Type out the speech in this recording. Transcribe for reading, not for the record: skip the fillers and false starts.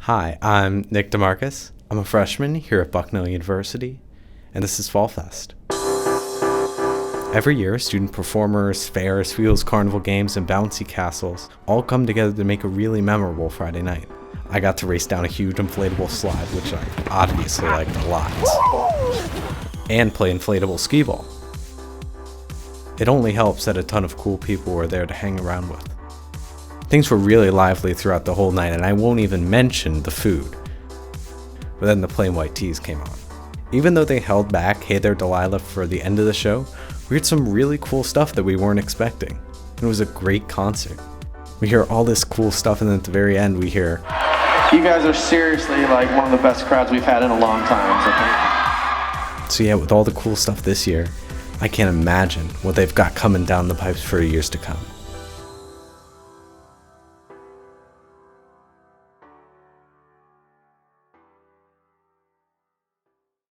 Hi, I'm Nick DeMarchis. I'm a freshman here at Bucknell University, and this is Fall Fest. Every year, student performers, fairs, fields, carnival games, and bouncy castles all come together to make a really memorable Friday night. I got to race down a huge inflatable slide, which I obviously liked a lot, and play inflatable skee ball. It only helps that a ton of cool people were there to hang around with. Things were really lively throughout the whole night, and I won't even mention the food. But then the plain white tees came on. Even though they held back Hey There Delilah for the end of the show, we heard some really cool stuff that we weren't expecting. It was a great concert. We hear all this cool stuff, and then at the very end we hear, "You guys are seriously like one of the best crowds we've had in a long time, so thank you." So yeah, with all the cool stuff this year, I can't imagine what they've got coming down the pipes for years to come.